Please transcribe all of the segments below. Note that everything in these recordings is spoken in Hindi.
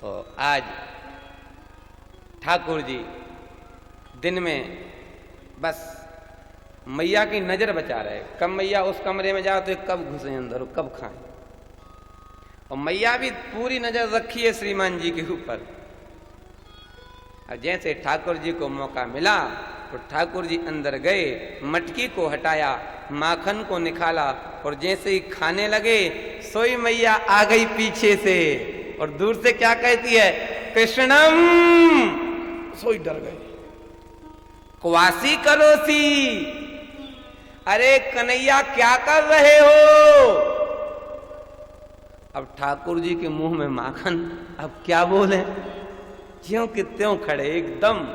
तो आज ठाकुर जी दिन में बस मैया की नजर बचा रहे, कब मैया उस कमरे में जाओ तो कब घुसे अंदर और कब खाएं, और मैया भी पूरी नजर रखी है श्रीमान जी के ऊपर। और जैसे ठाकुर जी को मौका मिला तो ठाकुर जी अंदर गए, मटकी को हटाया, माखन को निकाला, और जैसे ही खाने लगे सोई मैया आ गई पीछे से और दूर से क्या कहती है, कृष्णम। सोई डर गए, क्वासी करोसी, अरे कन्हैया क्या कर रहे हो। अब ठाकुर जी के मुंह में माखन, अब क्या बोले, ज्यों कि त्यों खड़े एकदम।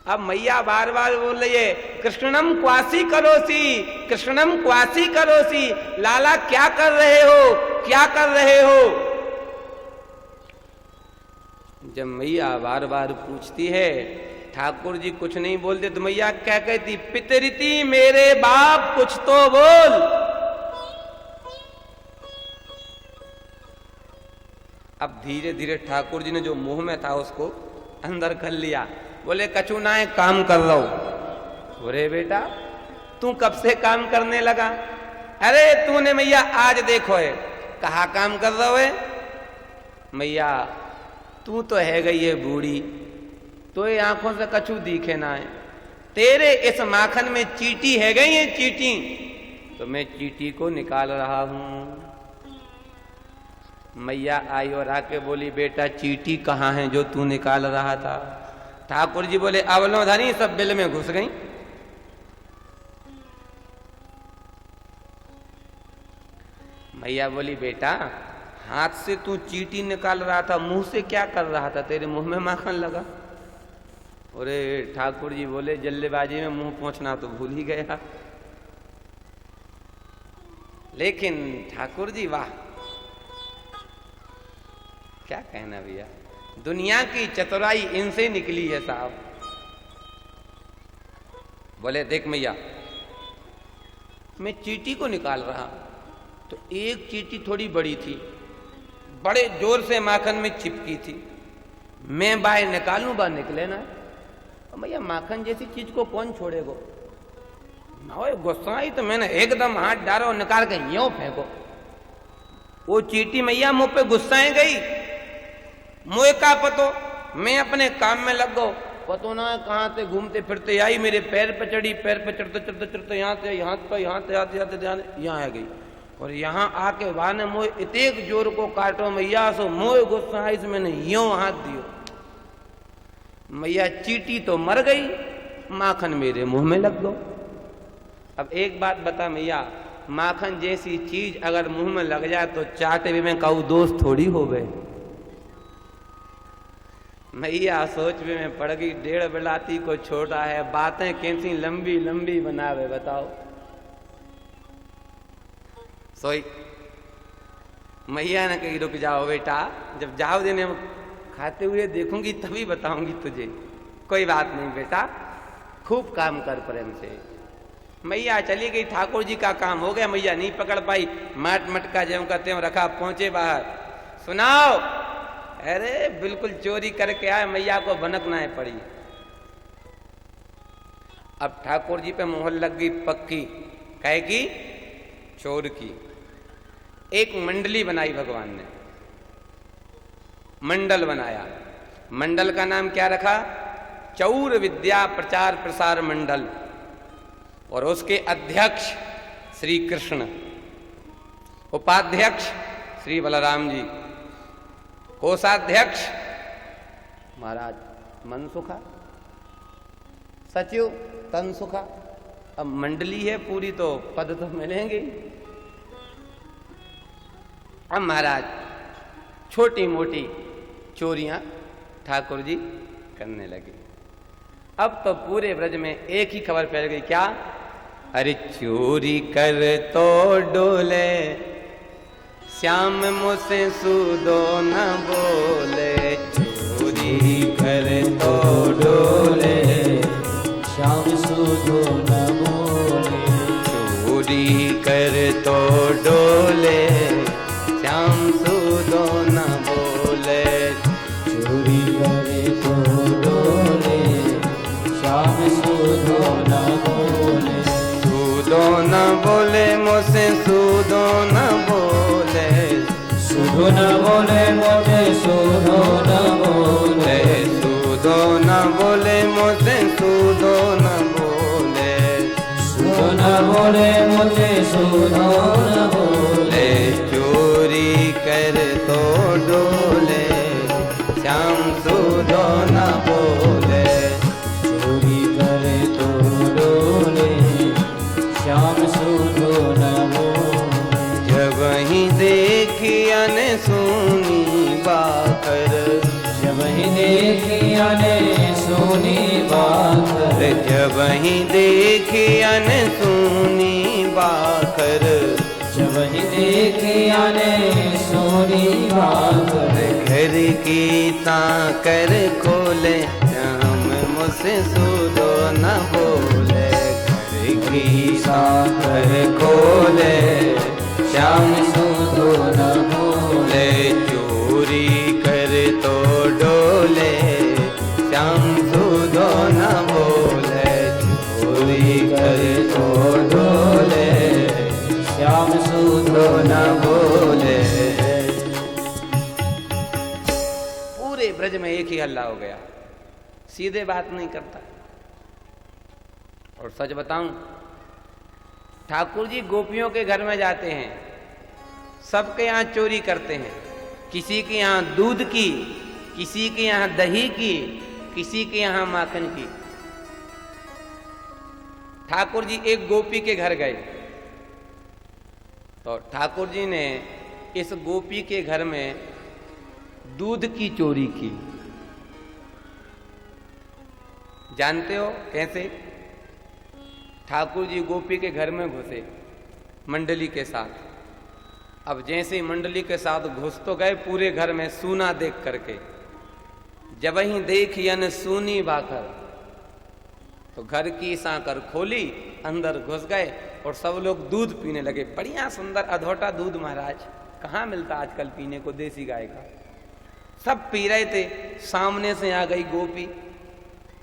अब मैया बार बार बोल रही है, कृष्णम क्वासी करोसी, कृष्णम क्वासी करोसी, लाला क्या कर रहे हो, क्या कर रहे हो। जब मैया बार बार पूछती है, ठाकुर जी कुछ नहीं बोलते तो मैया क्या कहती, पितरिति मेरे बाप कुछ तो बोल। अब धीरे धीरे ठाकुर जी ने जो मुंह में था उसको अंदर कर लिया, बोले कछु ना है, काम कर रहा हूं। अरे बेटा तू कब से काम करने लगा, अरे तूने मैया आज देखो है, कहा काम कर रहा है। मैया तू तो है गई है बूढ़ी, तो ये आंखों से कछु दिखे ना है, तेरे इस माखन में चींटी है गई है, चींटी, तो मैं चींटी को निकाल रहा हूं। मैया आई और आके बोली, बेटा चींटी कहाँ है जो तू निकाल रहा था। ठाकुर जी बोले, अवलोधनी सब बिल में घुस गई। मैया बोली, बेटा हाथ से तू चींटी निकाल रहा था, मुंह से क्या कर रहा था, तेरे मुंह में माखन लगा। अरे ठाकुर जी बोले, जल्दबाजी में मुंह पहुंचना तो भूल ही गया। लेकिन ठाकुर जी वाह, क्या कहना भैया, दुनिया की चतुराई इनसे निकली है साहब। बोले देख मैया, मैं चींटी को निकाल रहा तो एक चींटी थोड़ी बड़ी थी, बड़े जोर से माखन में चिपकी थी, मैं बाहर निकालूं बाहर निकले ना। भैया माखन जैसी चीज को कौन छोड़ेगो। गुस्सा आई तो मैंने एकदम हाथ डाला और निकाल के यूं फेंको। वो चींटी मैया मुंह पे गुस्साए गई, मुझे का पतो, मैं अपने काम में लग गो, पतो ना है कहां से घूमते फिरते आई, मेरे पैर पे चढ़ी, पैर पे चढ़ते चढ़ते चढ़ते यहाँ से यहाँ पे यहाँ से आते आते यहाँ आ गई, और यहाँ आके वाने मुझे इतने जोर को काटो मैया, सो मुझे गुस्सा आई, मैंने यूं हाथ दियो। मैया चींटी तो मर गई, माखन मेरे मुंह में लग गो। अब एक बात बता मैया, माखन जैसी चीज अगर मुंह में लग जाए तो चाटे भी में कहूँ दोस्त थोड़ी हो गए। मैया सोच में पड़ गई, डेढ़ बिलाती को छोटा है, बातें कैसी लंबी लंबी बनावे बताओ। सोई मैया ने कही, रुक जाओ बेटा, जब जाओ देने खाते हुए देखूंगी तभी बताऊंगी तुझे। कोई बात नहीं बेटा, खूब काम कर प्रेम से। मैया चली गई, ठाकुर जी का काम हो गया, मैया नहीं पकड़ पाई, माट मटका ज्यों का त्यों रखा, पहुंचे बाहर, सुनाओ। अरे बिल्कुल चोरी करके आए, मैया को भनकना है पड़ी। अब ठाकुर जी पे मोहर लग गई पक्की, कहे की चोर की। एक मंडली बनाई भगवान ने, मंडल बनाया, मंडल का नाम क्या रखा, चौर विद्या प्रचार प्रसार मंडल, और उसके अध्यक्ष श्री कृष्ण, उपाध्यक्ष श्री बलराम जी, कोषाध्यक्ष महाराज मनसुखा, सचिव तनसुखा। अब मंडली है पूरी तो पद तो मिलेंगे। अब महाराज छोटी मोटी चोरियां ठाकुर जी करने लगे। अब तो पूरे ब्रज में एक ही खबर फैल गई, क्या, अरे चोरी कर तो डोले, श्याम मुझसे सूदो न बोले। चोरी कर तो डोले, श्याम सूदो न बोले। चोरी कर तो डोले, श्याम सूदो न बोले। सुधो न बोले मुझे सुधो न बोले सूदो न बोले मुझसे सूदो न बोले सुधो न बोले मुझे सुधो न बोले चोरी कर तो डोले श्याम सूदो न बोले चोरी करे तो डोले श्याम सुधो न बोले जब ही देखी अन सुनी बाकर जब ही देखी अने सुनी बाकर जब ही देखी अन सुनी बाकर जब ही देखी अने सुनी बाकर घर की ताकर खोले श्याम मुझसे सूदो न बोले घर की ताकर खोले श्याम सुधो न बोले चोरी कर तो डोले श्याम सूदो न बोले चोरी कर तो डोले श्याम सुधो न बोले पूरे ब्रज में एक ही हल्ला हो गया, सीधे बात नहीं करता। और सच बताऊं, ठाकुर जी गोपियों के घर में जाते हैं, सबके यहाँ चोरी करते हैं। किसी के यहाँ दूध की, किसी के यहाँ दही की, किसी के यहाँ माखन की। ठाकुर जी एक गोपी के घर गए तो ठाकुर जी ने इस गोपी के घर में दूध की चोरी की। जानते हो कैसे? ठाकुर जी गोपी के घर में घुसे मंडली के साथ। अब जैसे ही मंडली के साथ घुस तो गए, पूरे घर में सूना देख करके। जब ही देखी अन सूनी बाकर, तो घर की सांकर खोली, अंदर घुस गए और सब लोग दूध पीने लगे। बढ़िया सुंदर अधोटा दूध महाराज, कहाँ मिलता आजकल पीने को देसी गाय का। सब पी रहे थे, सामने से आ गई गोपी।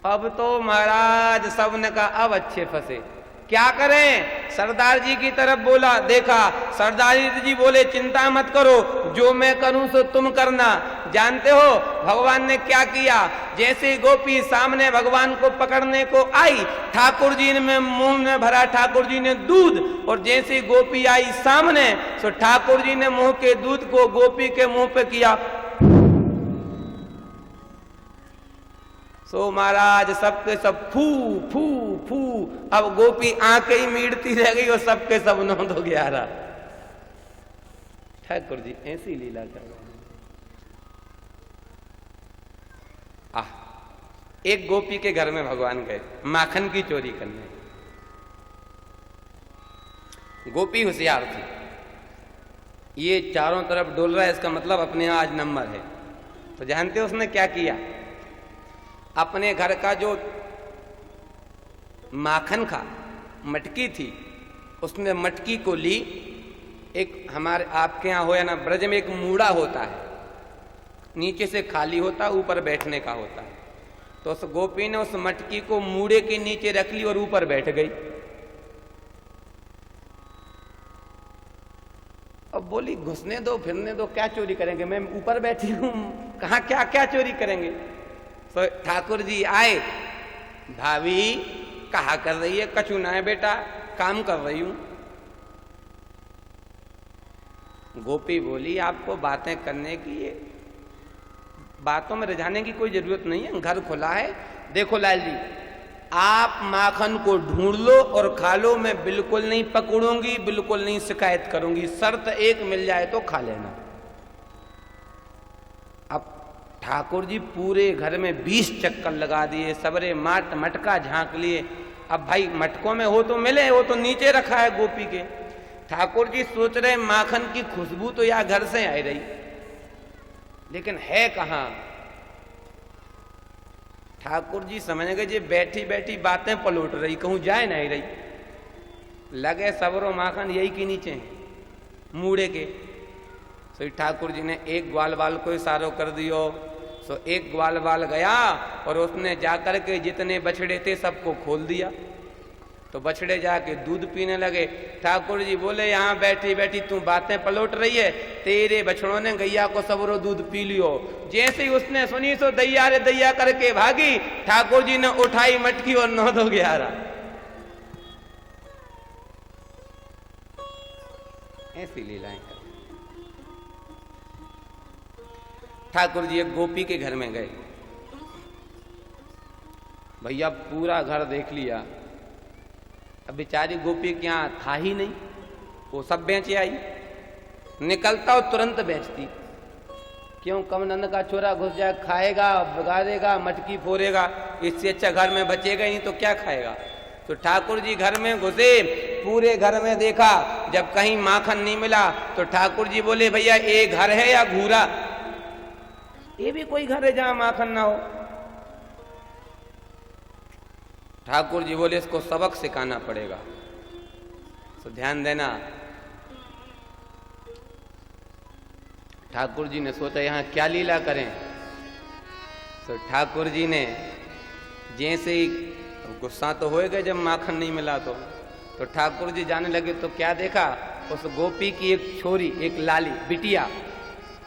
अब तो महाराज सबने कहा अब अच्छे फंसे, क्या करें? सरदार जी की तरफ बोला, देखा सरदार जी बोले चिंता मत करो, जो मैं करूं सो तुम करना। जानते हो भगवान ने क्या किया? जैसे गोपी सामने भगवान को पकड़ने को आई, ठाकुर जी ने मुंह में भरा ठाकुर जी ने दूध, और जैसे गोपी आई सामने, तो ठाकुर जी ने मुंह के दूध को गोपी के मुंह पे किया। सो महाराज सबके सब फू फू फू। अब गोपी आंखें ही मीड़ती रह गई और सबके सब नौंद हो गया रहा। ठाकुर जी ऐसी लीला कर रहे हैं। एक गोपी के घर में भगवान गए माखन की चोरी करने। गोपी होशियार थी, ये चारों तरफ डोल रहा है, इसका मतलब अपने आज नंबर है। तो जानते हो उसने क्या किया? अपने घर का जो माखन का मटकी थी, उसने मटकी को ली। एक हमारे आपके यहाँ हो या ना, ब्रज में एक मूड़ा होता है, नीचे से खाली होता है, ऊपर बैठने का होता है। तो उस गोपी ने उस मटकी को मूड़े के नीचे रख ली और ऊपर बैठ गई। अब बोली घुसने दो, फिरने दो, क्या चोरी करेंगे, मैं ऊपर बैठी हूं, कहाँ क्या क्या चोरी करेंगे। तो ठाकुर जी आए, भाभी कहा कर रही है? कछु ना है बेटा, काम कर रही हूं। गोपी बोली आपको बातें करने की, ये बातों में रिझाने की कोई जरूरत नहीं है, घर खुला है। देखो लाल जी, आप माखन को ढूंढ लो और खा लो, मैं बिल्कुल नहीं पकड़ूंगी, बिल्कुल नहीं शिकायत करूंगी, शर्त एक मिल जाए तो खा लेना। अब ठाकुर जी पूरे घर में 20 चक्कर लगा दिए, सबरे मटका झांक लिए। अब भाई मटकों में हो तो मिले, वो तो नीचे रखा है गोपी के। ठाकुर जी सोच रहे माखन की खुशबू तो या घर से आ रही, लेकिन है कहां। ठाकुर जी समझ गए जी बैठी बैठी बातें पलट रही, कहूं जाए नहीं रही। लगे सबरो माखन यही के नीचे है, मूड़े के। तो ठाकुर जी ने एक ग्वाल बाल को इशारो कर दियो। सो एक ग्वाल बाल गया और उसने जाकर के जितने बछड़े थे सबको खोल दिया। तो बछड़े जाके दूध पीने लगे। ठाकुर जी बोले यहाँ बैठी बैठी तू बातें पलट रही है, तेरे बछड़ों ने गैया को सबरो दूध पी लियो। जैसे ही उसने सुनी सो दैया रे दैया करके भागी। ठाकुर जी ने उठाई मटकी और 9 2 11। ऐसी लीलाएं कर। ठाकुर जी एक गोपी के घर में गए। भैया पूरा घर देख लिया, अब बेचारी गोपी के यहाँ था ही नहीं, वो सब बेचे आई। निकलता और तुरंत बेचती, क्यों कम नंद का छोरा घुस जाए, खाएगा बिगाड़ेगा मटकी फोड़ेगा, इससे अच्छा घर में बचेगा ही नहीं तो क्या खाएगा। तो ठाकुर जी घर में घुसे, पूरे घर में देखा, जब कहीं माखन नहीं मिला तो ठाकुर जी बोले भैया ये घर है या घूरा, ये भी कोई घर है जहां माखन ना हो। ठाकुर जी बोले इसको सबक सिखाना पड़ेगा। तो ध्यान देना, ठाकुर जी ने सोचा यहां क्या लीला करें। तो ठाकुर जी ने जैसे ही, गुस्सा तो हो गए जब माखन नहीं मिला तो ठाकुर जी जाने लगे तो क्या देखा, उस गोपी की एक छोरी, एक लाली बिटिया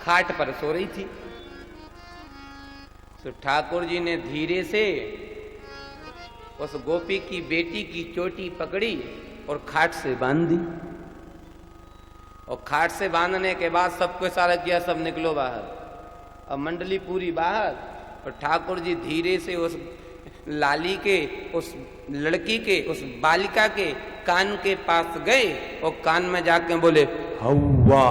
खाट पर सो रही थी। तो ठाकुर जी ने धीरे से उस गोपी की बेटी की चोटी पकड़ी और खाट से बांध दी। और खाट से बांधने के बाद सबको इशारा किया, सब निकलो बाहर। अब मंडली पूरी बाहर, और ठाकुर जी धीरे से उस लाली के, उस लड़की के, उस बालिका के कान के पास गए और कान में जाके बोले हौवा।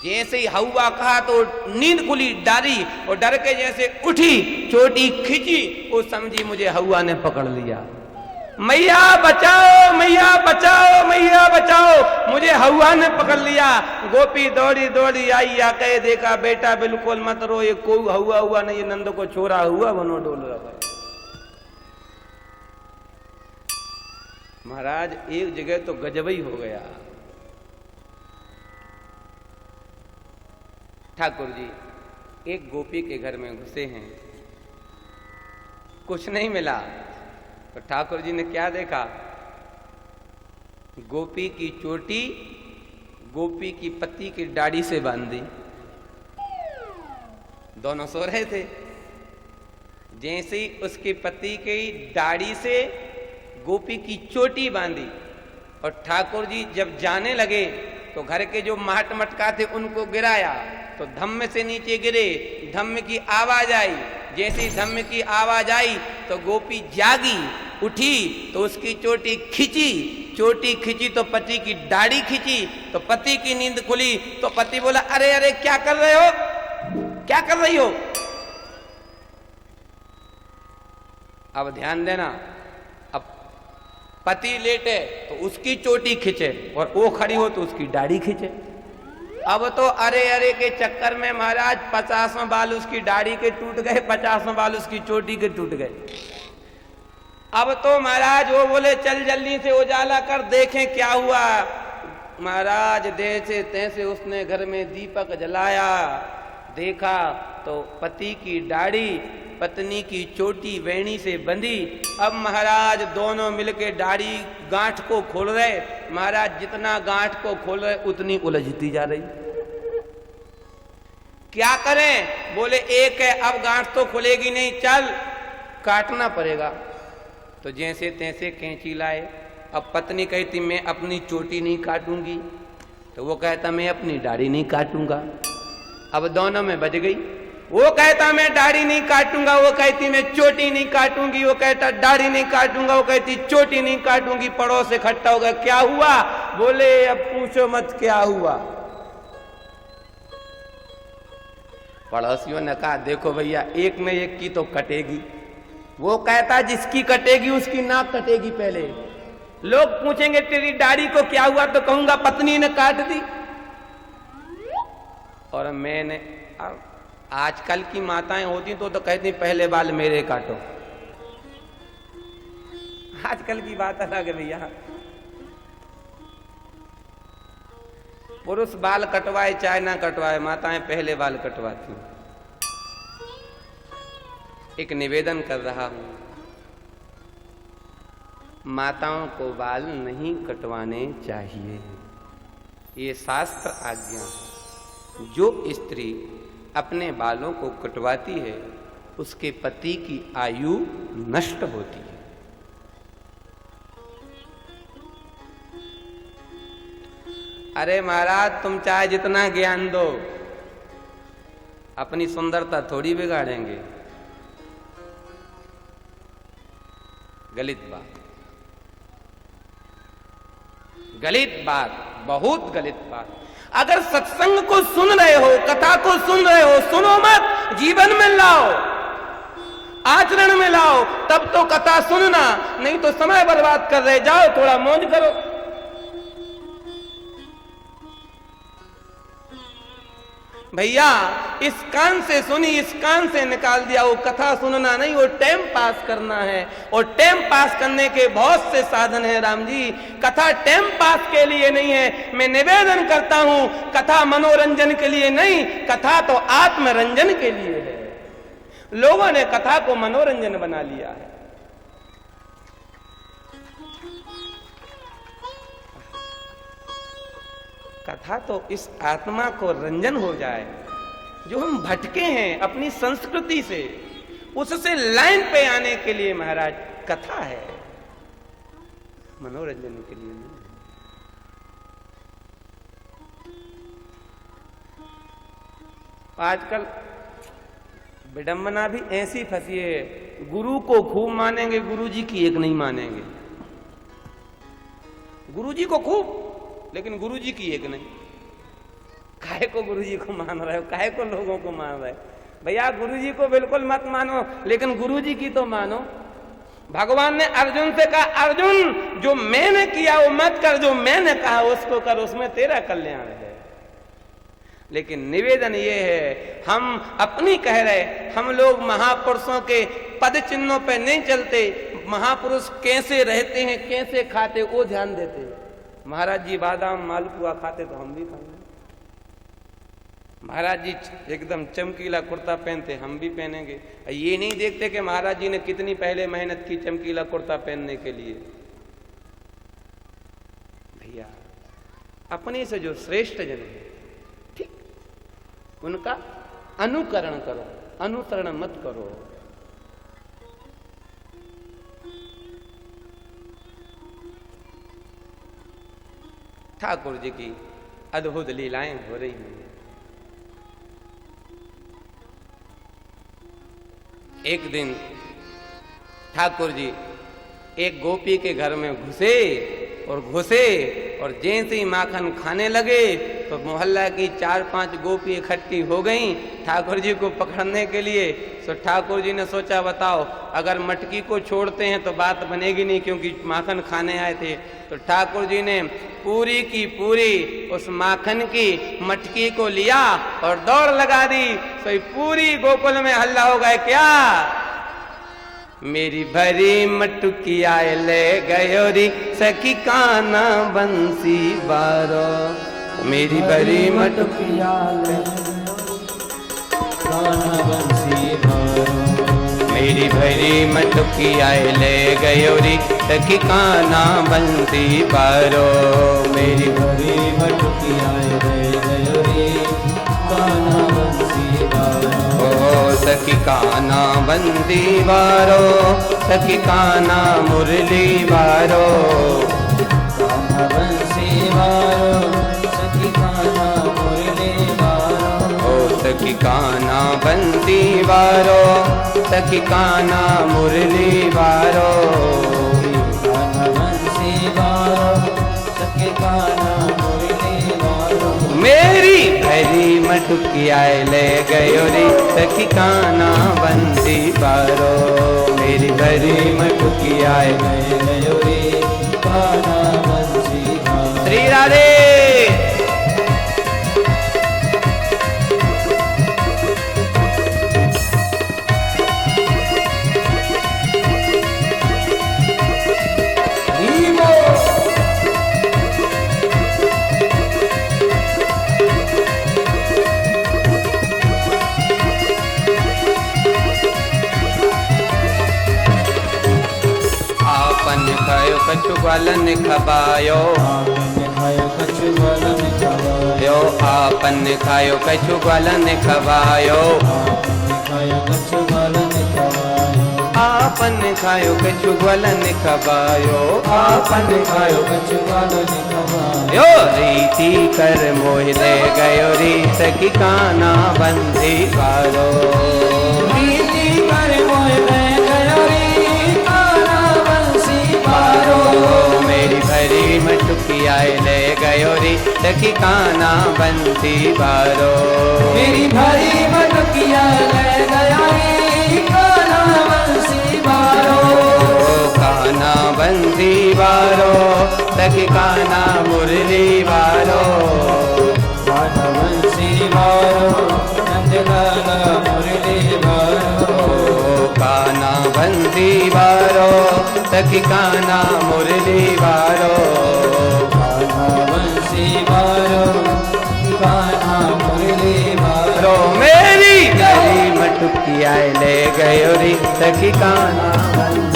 जैसे ही हौवा कहा तो नींद खुली, डारी और डर के जैसे उठी, चोटी खींची, वो समझी मुझे हौवा ने पकड़ लिया। मैया बचाओ, मैया बचाओ, मैया बचाओ, मुझे हौवा ने पकड़ लिया। गोपी दौड़ी दौड़ी आई, आके देखा बेटा बिल्कुल मत रो, ये कोई हौवा हुआ नहीं, नंद को छोरा हुआ बनो डोल रहा है। महाराज एक जगह तो गजब ही हो गया। ठाकुर जी एक गोपी के घर में घुसे हैं, कुछ नहीं मिला। तो ठाकुर जी ने क्या देखा, गोपी की चोटी गोपी की पति की दाढ़ी से बांधी। दोनों सो रहे थे, जैसे ही उसके पति की दाढ़ी से गोपी की चोटी बांधी और ठाकुर जी जब जाने लगे तो घर के जो माट मटका थे उनको गिराया, तो धम्म से नीचे गिरे, धम्म की आवाज आई। जैसे ही धम्म की आवाज आई तो गोपी जागी, उठी तो उसकी चोटी खींची, चोटी खींची तो पति की दाढ़ी खींची, तो पति की नींद खुली। तो पति बोला अरे अरे क्या कर रहे हो, क्या कर रही हो। अब ध्यान देना, अब पति लेटे तो उसकी चोटी खींचे और वो खड़ी हो तो उसकी दाढ़ी खींचे। अब तो अरे अरे के चक्कर में महाराज 50 बाल उसकी दाढ़ी के टूट गए, 50 बाल उसकी चोटी के टूट गए। अब तो महाराज वो बोले चल जल्दी से उजाला कर देखें क्या हुआ। महाराज जैसे तैसे उसने घर में दीपक जलाया, देखा तो पति की दाढ़ी पत्नी की चोटी वेणी से बंधी। अब महाराज दोनों मिलके दाढ़ी गांठ को खोल रहे। महाराज जितना गांठ को खोल रहे उतनी उलझती जा रही। क्या करें, बोले एक है, अब गांठ तो खुलेगी नहीं, चल काटना पड़ेगा। तो जैसे तैसे कैंची लाए। अब पत्नी कहती मैं अपनी चोटी नहीं काटूंगी, तो वो कहता मैं अपनी दाढ़ी नहीं काटूंगा। अब दोनों में बज गई। वो कहता मैं दाढ़ी नहीं काटूंगा, वो कहती मैं चोटी नहीं काटूंगी, वो कहता दाढ़ी नहीं काटूंगा, वो कहती चोटी नहीं काटूंगी। पड़ोस इकट्ठा हो गया, क्या हुआ, बोले अब पूछो मत क्या हुआ। पड़ोसियों ने कहा देखो भैया एक में एक की तो कटेगी। वो कहता जिसकी कटेगी उसकी नाक कटेगी पहले। लोग पूछेंगे तेरी दाढ़ी को क्या हुआ, तो कहूंगा पत्नी ने काट दी। और मैंने, आजकल की माताएं होती तो कहती पहले बाल मेरे काटो। आजकल की बात अलग है भैया। पुरुष बाल कटवाए चाहे ना कटवाए, माताएं पहले बाल कटवाती। एक निवेदन कर रहा हूं, माताओं को बाल नहीं कटवाने चाहिए। ये शास्त्र आज्ञा है। जो स्त्री अपने बालों को कटवाती है उसके पति की आयु नष्ट होती है। अरे महाराज, तुम चाहे जितना ज्ञान दो, अपनी सुंदरता थोड़ी बिगाड़ेंगे। गलत बात, गलत बात, बहुत गलत बात। अगर सत्संग को सुन रहे हो, कथा को सुन रहे हो, सुनो मत, जीवन में लाओ, आचरण में लाओ, तब तो कथा सुनना, नहीं तो समय बर्बाद कर रहे, जाओ थोड़ा मौज करो। भैया इस कान से सुनी, इस कान से निकाल दिया, वो कथा सुनना नहीं, वो टाइम पास करना है। और टाइम पास करने के बहुत से साधन हैं राम जी, कथा टाइम पास के लिए नहीं है। मैं निवेदन करता हूं, कथा मनोरंजन के लिए नहीं, कथा तो आत्मरंजन के लिए है। लोगों ने कथा को मनोरंजन बना लिया है। कथा तो इस आत्मा को रंजन हो जाए, जो हम भटके हैं अपनी संस्कृति से, उससे लाइन पे आने के लिए महाराज कथा है, मनोरंजन के लिए नहीं। आजकल विडंबना भी ऐसी फंसी है, गुरु को खूब मानेंगे, गुरु जी की एक नहीं मानेंगे। गुरु जी को खूब, लेकिन गुरु जी की एक नहीं। काहे को गुरु जी को मान रहे हो, काहे को लोगों को मान रहे हो? भैया गुरु जी को बिल्कुल मत मानो, लेकिन गुरु जी की तो मानो। भगवान ने अर्जुन से कहा, अर्जुन जो मैंने किया वो मत कर, जो मैंने कहा उसको कर, उसमें तेरा कल्याण है। लेकिन निवेदन ये है, हम अपनी कह रहे, हम लोग महापुरुषों के पद चिन्हों पे नहीं चलते। महापुरुष कैसे रहते हैं, कैसे खाते, वो ध्यान देते। महाराज जी बादाम मालपुआ खाते तो हम भी खाएंगे। महाराज जी एकदम चमकीला कुर्ता पहनते, हम भी पहनेंगे। ये नहीं देखते कि महाराज जी ने कितनी पहले मेहनत की चमकीला कुर्ता पहनने के लिए। भैया अपने से जो श्रेष्ठ जन है, ठीक, उनका अनुकरण करो, अनुसरण मत करो। ठाकुर जी की अद्भुत लीलाएं हो रही हैं। एक दिन ठाकुर जी एक गोपी के घर में घुसे और जैसे ही माखन खाने लगे तो मोहल्ला की 4-5 गोपी इकट्ठी हो गईं ठाकुर जी को पकड़ने के लिए। तो ठाकुर जी ने सोचा, बताओ अगर मटकी को छोड़ते हैं तो बात बनेगी नहीं, क्योंकि माखन खाने आए थे। तो ठाकुर जी ने पूरी की पूरी उस माखन की मटकी को लिया और दौड़ लगा दी। तो पूरी गोकुल में हल्ला हो गया, क्या मेरी भरी मटुकिया ले गयोरी सखी काना बंसी बारो। मेरी भरी मटुकिया ले काना बंसी बारो। मेरी भरी मटुकिया ले गयोरी सखी काना बंसी बारो। मेरी भरी मटुकिया ले गयोरी काना बंसी बारो। सखी काना बंदी वारो, सखी काना मुरली वारो। काना बंसी वारो, सखी काना मुरली वारो। ओ सखी काना बंदी वारो, सखी काना मुरली वारो। काना बंसी वारो, सखी काना मुरली वारो। मेरी भरी मटुकिया ले गयो रे सखी काना बंसी बारो। मेरी भरी मटुकिया ले गयो रे काना बंसी बारो। श्री राधे। कछु ग्वालन खबायो आपन खायो कछु ग्वालन खवायो आपन खायो कछु ग्वालन खबायो आपन खायो कछु ग्वालन खवायो आपन खायो कछु ग्वालन आपन खायो कछु ग्वालन खवायो यो रीति कर मोह ले गयो रीत की काना बंदी वारो रीति कर मोह ले गयो री काना बंसी पारो मेरी भरी मटुकिया ले गयो रीत की काना बंदी वारो मेरी भरी मटुकिया ले गयो री काना बंसी पारो काना बंदी वारो तकी काना मुरली वारो काना बंसी वारो नंदलाला मुरली वारो काना बंदी वारो तकी काना मुरली वारो काना बंसी वारो काना मुरली वारो मेरी गली मटुकिया ले गयो री तकी काना बंदी